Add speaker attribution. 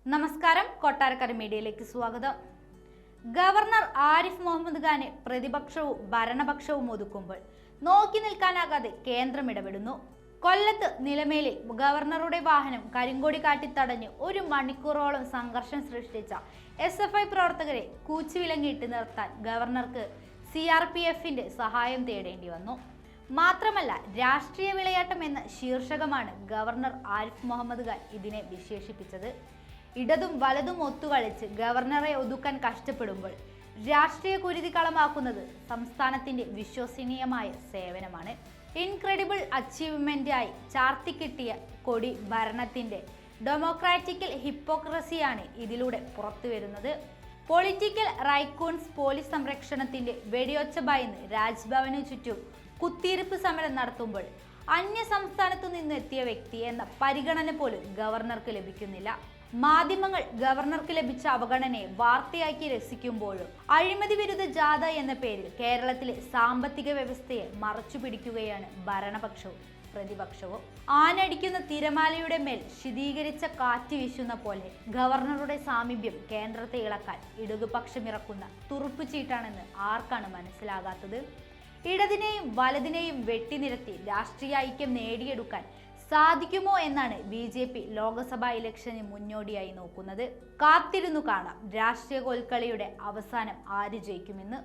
Speaker 1: നമസ്കാരം, കൊട്ടാരക്കര മീഡിയയിലേക്ക് സ്വാഗതം. ഗവർണർ ആരിഫ് മുഹമ്മദ് ഖാനെ പ്രതിപക്ഷവും ഭരണപക്ഷവും ഒതുക്കുമ്പോൾ നോക്കി നിൽക്കാനാകാതെ കേന്ദ്രം ഇടപെടുന്നു. കൊല്ലത്ത് നിലമേലിൽ ഗവർണറുടെ വാഹനം കരിങ്കൊടി കാട്ടി തടഞ്ഞ് 1 മണിക്കൂറോളം സംഘർഷം സൃഷ്ടിച്ച SFI പ്രവർത്തകരെ കൂച്ചുവിലങ്ങിട്ട് നിർത്താൻ ഗവർണർക്ക് CRPFന്റെ സഹായം തേടേണ്ടി വന്നു. മാത്രമല്ല, രാഷ്ട്രീയ വിളയാട്ടം എന്ന ശീർഷകമാണ് ഗവർണർ ആരിഫ് മുഹമ്മദ് ഖാൻ ഇതിനെ വിശേഷിപ്പിച്ചത്. ഇടതും വലതും ഒത്തുകളിച്ച് ഗവർണറെ ഒതുക്കാൻ കഷ്ടപ്പെടുമ്പോൾ രാഷ്ട്രീയ കുരുതി കളമാക്കുന്നത് സംസ്ഥാനത്തിന്റെ വിശ്വസനീയമായ സേവനമാണ്. ഇൻക്രെഡിബിൾ അച്ചീവ്മെന്റായി ചാർത്തിക്കിട്ടിയ കൊടി ഭരണത്തിന്റെ ഡെമോക്രാറ്റിക്കൽ ഹിപ്പോക്രസിയാണ് ഇതിലൂടെ പുറത്തുവരുന്നത്. പൊളിറ്റിക്കൽ റൈക്കൂൺസ് പോലീസ് സംരക്ഷണത്തിന്റെ വെടിയൊച്ച ഭയന്ന് രാജ്ഭവനു ചുറ്റും കുത്തിയിരിപ്പ് സമരം നടത്തുമ്പോൾ അന്യ സംസ്ഥാനത്തു നിന്ന് എത്തിയ വ്യക്തി എന്ന പരിഗണന പോലും ഗവർണർക്ക് ലഭിക്കുന്നില്ല. മാധ്യമങ്ങൾ ഗവർണർക്ക് ലഭിച്ച അവഗണനയെ വാർത്തയാക്കി രസിക്കുമ്പോഴും അഴിമതി വിരുദ്ധ ജാഥ എന്ന പേരിൽ കേരളത്തിലെ സാമ്പത്തിക വ്യവസ്ഥയെ മറച്ചു പിടിക്കുകയാണ് ഭരണപക്ഷവും പ്രതിപക്ഷവും. ആനടിക്കുന്ന തിരമാലയുടെ മേൽ ശീതീകരിച്ച കാറ്റ് വീശുന്ന പോലെ ഗവർണറുടെ സാമീപ്യം കേന്ദ്രത്തെ ഇളക്കാൻ ഇടതുപക്ഷം ഇറക്കുന്ന തുറുപ്പ് ചീട്ടാണെന്ന് ആർക്കാണ് മനസ്സിലാകാത്തത്? ഇടതിനെയും വലതിനെയും വെട്ടിനിരത്തി രാഷ്ട്രീയ ഐക്യം നേടിയെടുക്കാൻ സാധിക്കുമോ എന്നാണ് BJP ലോക്സഭാ ഇലക്ഷന് മുന്നോടിയായി നോക്കുന്നത്. കാത്തിരുന്നു കാണാം രാഷ്ട്രീയ കോൽക്കളിയുടെ അവസാനം ആര് ജയിക്കുമെന്ന്.